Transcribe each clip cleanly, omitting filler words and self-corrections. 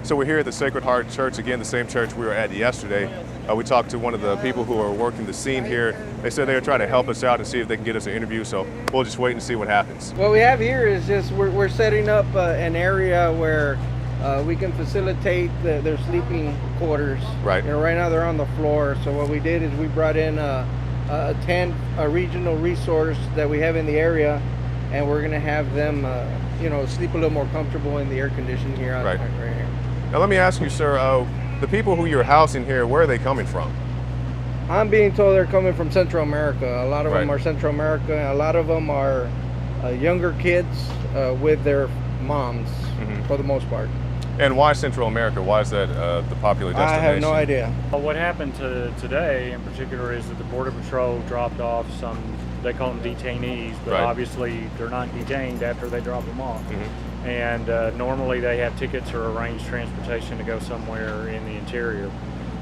So we're here at the Sacred Heart Church, again, the same church we were at yesterday. We talked to one of the people who are working the scene here. They said they were trying to help us out and see if they can get us an interview, so we'll just wait and see what happens. What we have here is just we're setting up an area where we can facilitate their sleeping quarters. Right. You know, right now they're on the floor. So what we did is we brought in a tent, a regional resource that we have in the area, and we're gonna have them, sleep a little more comfortable in the air conditioning here. Right. Right here. Now let me ask you, sir, the people who you're housing here, where are they coming from? I'm being told they're coming from Central America. A lot of them Right. are Central America. A lot of them are younger kids with their moms, for the most part. And why Central America? Why is that the popular I destination? have no idea. Well, what happened today in particular is that the Border Patrol dropped off some, they call them detainees, but Right. obviously they're not detained after they drop them off. And normally they have tickets or arranged transportation to go somewhere in the interior.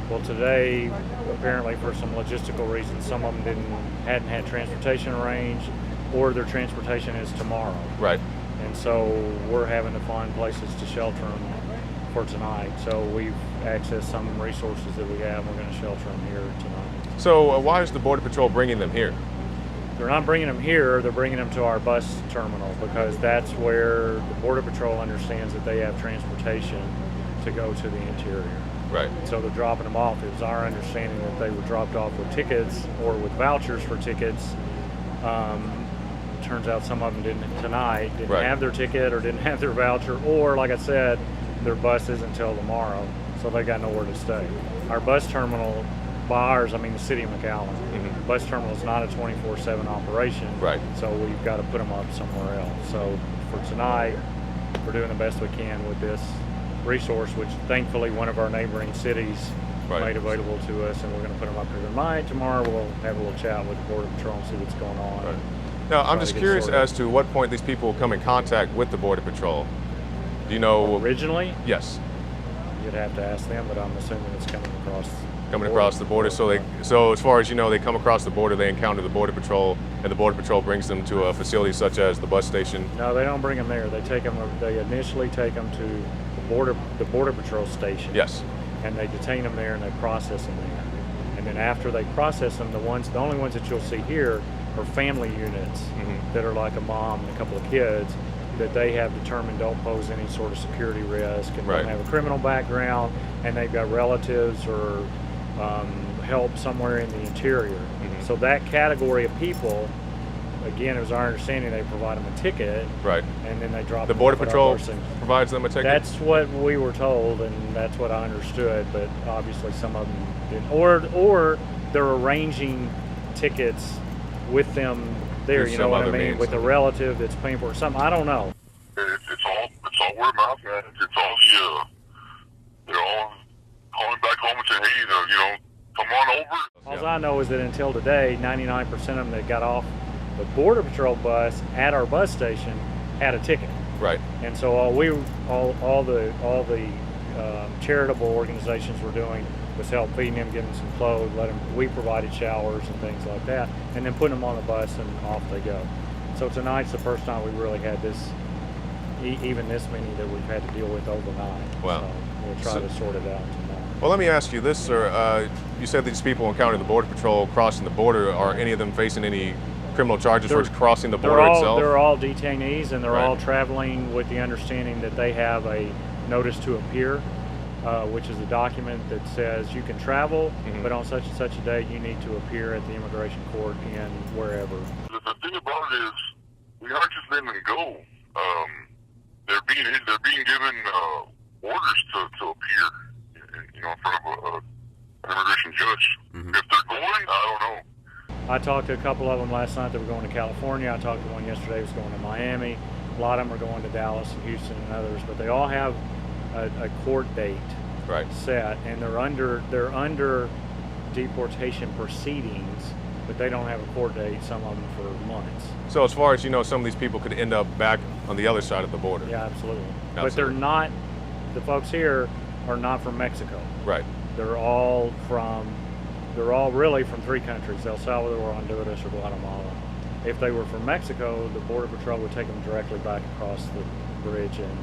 Well, today, apparently for some logistical reasons, some of them hadn't had transportation arranged, or their transportation is tomorrow. Right. And so we're having to find places to shelter them for tonight. So we've accessed some resources that we have. We're going to shelter them here tonight. So why is the Border Patrol bringing them here? They're not bringing them here, they're bringing them to our bus terminal because that's where the Border Patrol understands that they have transportation to go to the interior. Right. So they're dropping them off. It was our understanding that they were dropped off with tickets or with vouchers for tickets. Turns out some of them didn't Right. have their ticket or didn't have their voucher, or like I said, their bus isn't until tomorrow, so they got nowhere to stay. Our bus terminal, by ours, I mean the city of McAllen, bus terminal is not a 24/7 operation, Right. so we've got to put them up somewhere else. So for tonight, we're doing the best we can with this resource, which thankfully one of our neighboring cities Right. made available to us, and we're going to put them up here tonight. Tomorrow we'll have a little chat with the Border Patrol and see what's going on. Right. Now, I'm Try just to get curious sorted. as to what point these people come in contact with the Border Patrol. Do you know? Originally, Yes. you'd have to ask them, but I'm assuming it's coming across The border. So as far as you know, they come across the border, they encounter the Border Patrol, and the Border Patrol brings them to a facility such as the bus station. No, they don't bring them there. They take them. They initially take them to the Border Patrol station. Yes. And they detain them there and they process them there. And then after they process them, the only ones that you'll see here are family units that are like a mom and a couple of kids that they have determined don't pose any sort of security risk and Right. don't have a criminal background, and they've got relatives or help somewhere in the interior. So that category of people, again, it was our understanding they provide them a ticket, Right. and then they drop The them Border off at our Patrol bus station. provides them a ticket? That's what we were told, and that's what I understood. But obviously, some of them didn't, or they're arranging tickets with them there. Through You know some what I other mean? means. With a relative that's paying for it. Something I don't know. It's all word of mouth, man. It's all they're all calling back home and saying, hey, come on over. All I know is that until today, 99% of them that got off the Border Patrol bus at our bus station had a ticket. Right. And so all the charitable organizations were doing was help feeding them, giving them some clothes, we provided showers and things like that, and then putting them on the bus and off they go. So tonight's the first time we really had this, even this many that we've had to deal with overnight. Wow. So we'll try to sort it out tomorrow. Well, let me ask you this, sir. You said these people encountered the Border Patrol crossing the border. Are any of them facing any criminal charges for crossing the border itself? They're all detainees, and they're Right. all traveling with the understanding that they have a notice to appear, which is a document that says you can travel, but on such and such a day you need to appear at the immigration court in wherever. The thing about it is, we aren't just letting them go. They're being given orders to appear, in front of an immigration judge. If they're going, I don't know. I talked to a couple of them last night that were going to California. I talked to one yesterday who was going to Miami. A lot of them are going to Dallas and Houston and others, but they all have a court date Right. set, and they're under deportation proceedings, but they don't have a court date, some of them for months. So as far as you know, some of these people could end up back on the other side of the border. Yeah, absolutely. But Absolutely. they're not, the folks here are not from Mexico. Right. They're all really from three countries: El Salvador, Honduras, or Guatemala. If they were from Mexico, the Border Patrol would take them directly back across the bridge and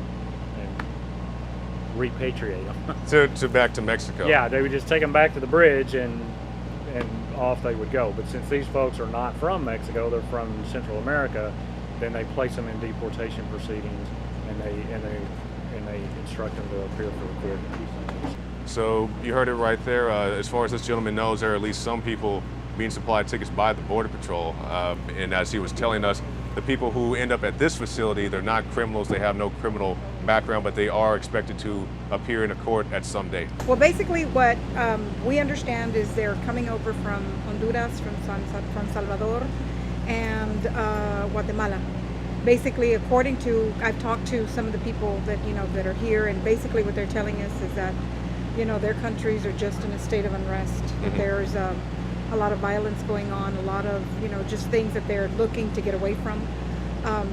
repatriate them. To back to Mexico. Yeah, they would just take them back to the bridge and off they would go. But since these folks are not from Mexico, they're from Central America, then they place them in deportation proceedings, and they instruct them to appear for court. So you heard it right there. As far as this gentleman knows, there are at least some people being supplied tickets by the Border Patrol. And as he was telling us, the people who end up at this facility, they're not criminals, they have no criminal background, but they are expected to appear in a court at some date. Well, basically what we understand is they're coming over from Honduras, from Salvador, and Guatemala. Basically, according to, I've talked to some of the people that, that are here, and basically what they're telling us is that, their countries are just in a state of unrest. Mm-hmm. There's a lot of violence going on, a lot of, just things that they're looking to get away from.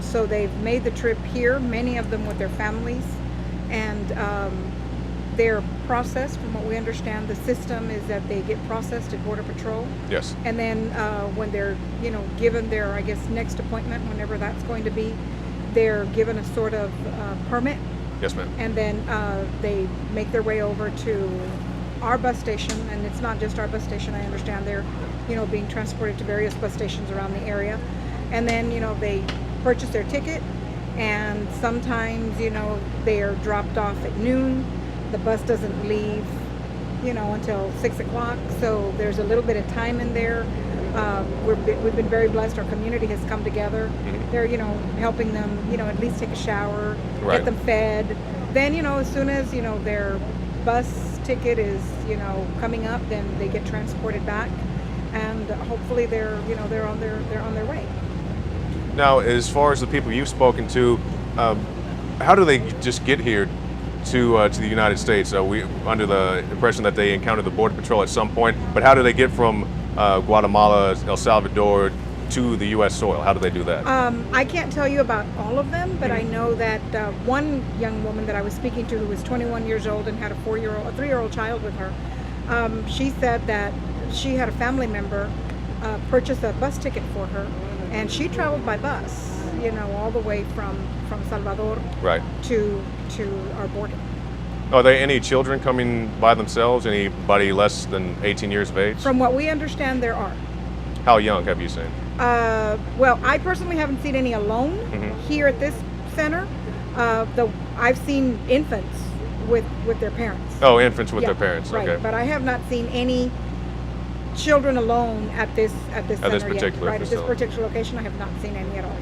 So they've made the trip here, many of them with their families, and they're processed. From what we understand, the system is that they get processed at Border Patrol. Yes. And then when they're, given their, I guess, next appointment, whenever that's going to be, they're given a sort of permit. Yes, ma'am. And then they make their way over to our bus station, and it's not just our bus station. I understand they're, being transported to various bus stations around the area. And then, they purchase their ticket, and sometimes, they are dropped off at noon. The bus doesn't leave, until 6 o'clock. So there's a little bit of time in there. We've been very blessed. Our community has come together. Mm-hmm. They're, helping them, at least take a shower, Right. get them fed. Then, as soon as, their bus ticket is, coming up, then they get transported back, and hopefully they're, they're on their way. Now, as far as the people you've spoken to, how do they just get here to the United States? We under the impression that they encountered the Border Patrol at some point, but how do they get from Guatemala, El Salvador to the U.S. soil? How do they do that? I can't tell you about all of them, but I know that one young woman that I was speaking to, who was 21 years old and had a 3-year-old child with her, she said that she had a family member purchase a bus ticket for her, and she traveled by bus, all the way from Salvador Right. to our border. Are there any children coming by themselves? Anybody less than 18 years of age? From what we understand, there are. How young have you seen? Well, I personally haven't seen any alone here at this center. I've seen infants with their parents. Oh, infants with Yeah, their parents. right. Okay. But I have not seen any children alone at this center this yet. particular Right, at this facility. particular location, I have not seen any at all.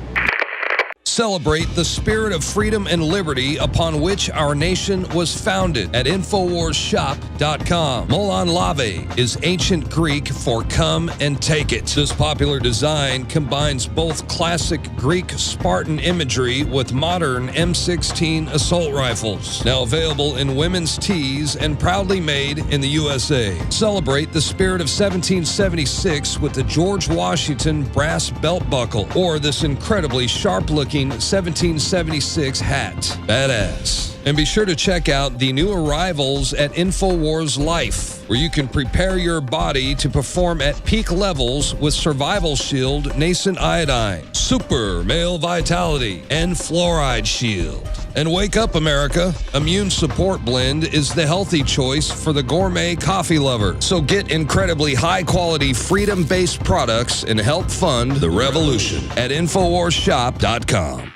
Celebrate the spirit of freedom and liberty upon which our nation was founded at InfoWarsShop.com. Molon Lave is ancient Greek for come and take it. This popular design combines both classic Greek Spartan imagery with modern M16 assault rifles. Now available in women's tees and proudly made in the USA. Celebrate the spirit of 1776 with the George Washington brass belt buckle or this incredibly sharp-looking 1776 hat. Badass. And be sure to check out the new arrivals at InfoWars Life, where you can prepare your body to perform at peak levels with Survival Shield Nascent Iodine, Super Male Vitality, and Fluoride Shield. And wake up, America. Immune Support Blend is the healthy choice for the gourmet coffee lover. So get incredibly high-quality, freedom-based products and help fund the revolution at InfoWarsShop.com.